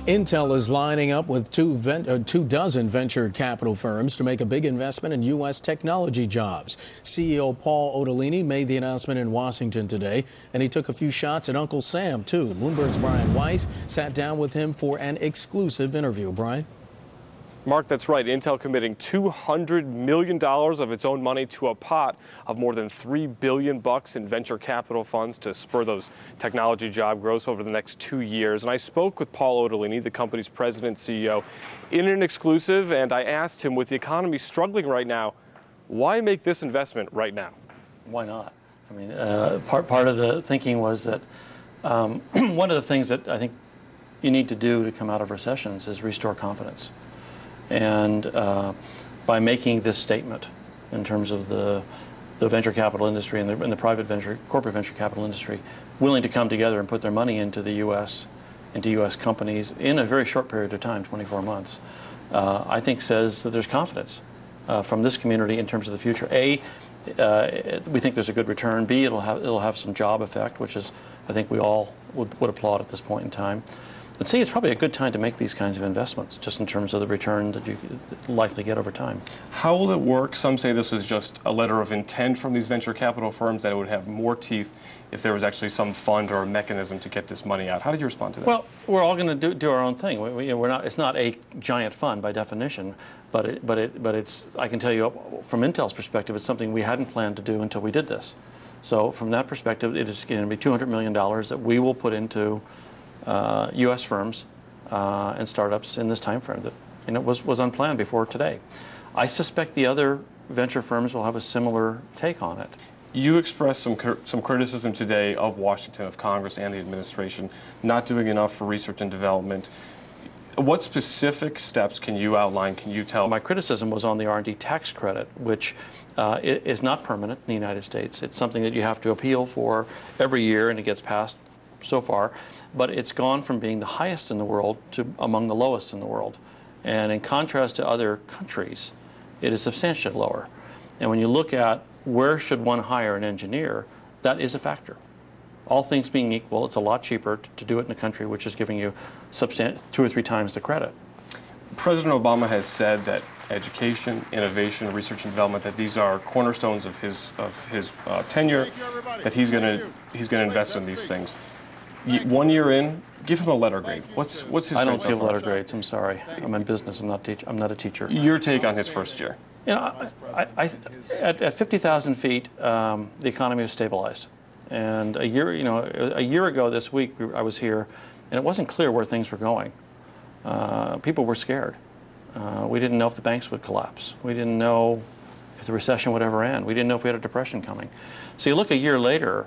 Intel is lining up with two dozen venture capital firms to make a big investment in U.S. technology jobs. CEO Paul Otellini made the announcement in Washington today, and he took a few shots at Uncle Sam, too. Bloomberg's Weiss sat down with him for an exclusive interview. Brian? Mark, that's right. Intel committing $200 million of its own money to a pot of more than $3 billion in venture capital funds to spur those technology job growth over the next 2 years. And I spoke with Paul Otellini, the company's president and CEO, in an exclusive, and I asked him, with the economy struggling right now, why make this investment right now? Why not? I mean, part of the thinking was that one of the things that I think you need to do to come out of recessions is restore confidence. And by making this statement in terms of the venture capital industry and the private corporate venture capital industry willing to come together and put their money into the U.S., into U.S. companies in a very short period of time, 24 months, I think says that there's confidence from this community in terms of the future. A, we think there's a good return. B, it'll have some job effect, which is, I think we all would applaud at this point in time. And C, it's probably a good time to make these kinds of investments, just in terms of the return that you likely get over time. How will it work? Some say this is just a letter of intent from these venture capital firms, that it would have more teeth if there was actually some fund or a mechanism to get this money out. How did you respond to that? Well, we're all going to do our own thing. We're not. It's not a giant fund by definition, but it's. I can tell you from Intel's perspective, it's something we hadn't planned to do until we did this. So from that perspective, it is going to be $200 million that we will put into U.S. firms and startups in this time frame that was unplanned before today. I suspect the other venture firms will have a similar take on it. You expressed some criticism today of Washington, of Congress, and the administration not doing enough for research and development. What specific steps can you outline? Can you tell? My criticism was on the R&D tax credit, which is not permanent in the United States. It's something that you have to appeal for every year, and it gets passed so far, but it's gone from being the highest in the world to among the lowest in the world. And in contrast to other countries, it is substantially lower. And when you look at where should one hire an engineer, that is a factor. All things being equal, it's a lot cheaper to do it in a country which is giving you 2 or 3 times the credit. President Obama has said that education, innovation, research and development, that these are cornerstones of his tenure, that he's going to invest in these things. 1 year in, give him a letter grade. What's his? I don't give letter grades. I'm sorry. I'm in business. I'm not a teacher. Your take on his first year? You know, at 50,000 feet, the economy is stabilized. And a year ago this week, I was here, and it wasn't clear where things were going. People were scared. We didn't know if the banks would collapse. We didn't know if the recession would ever end. We didn't know if we had a depression coming. So you look a year later,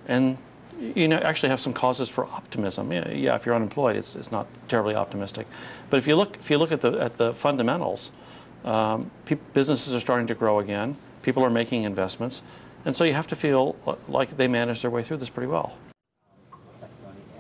and you actually have some causes for optimism. Yeah, if you're unemployed, it's not terribly optimistic. But if you look at the fundamentals, businesses are starting to grow again. People are making investments, and so you have to feel like they managed their way through this pretty well.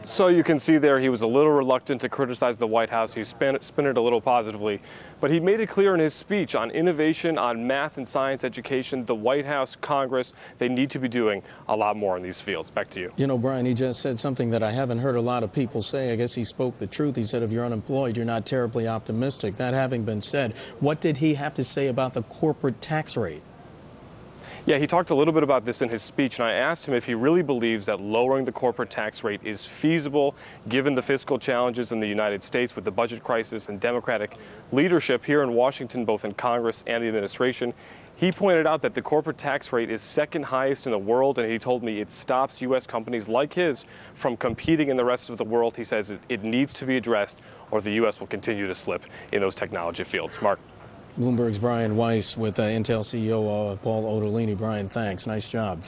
So you can see there he was a little reluctant to criticize the White House. He spun it a little positively. But he made it clear in his speech on innovation, on math and science education, the White House, Congress, they need to be doing a lot more in these fields. Back to you. You know, Brian, he just said something that I haven't heard a lot of people say. I guess he spoke the truth. He said, if you're unemployed, you're not terribly optimistic. That having been said, what did he have to say about the corporate tax rate? Yeah, he talked a little bit about this in his speech, and I asked him if he really believes that lowering the corporate tax rate is feasible given the fiscal challenges in the United States with the budget crisis and Democratic leadership here in Washington, both in Congress and the administration. He pointed out that the corporate tax rate is second highest in the world, and he told me it stops U.S. companies like his from competing in the rest of the world. He says it needs to be addressed, or the U.S. will continue to slip in those technology fields. Mark. Bloomberg's Weiss with Intel CEO Paul Otellini. Brian, thanks. Nice job.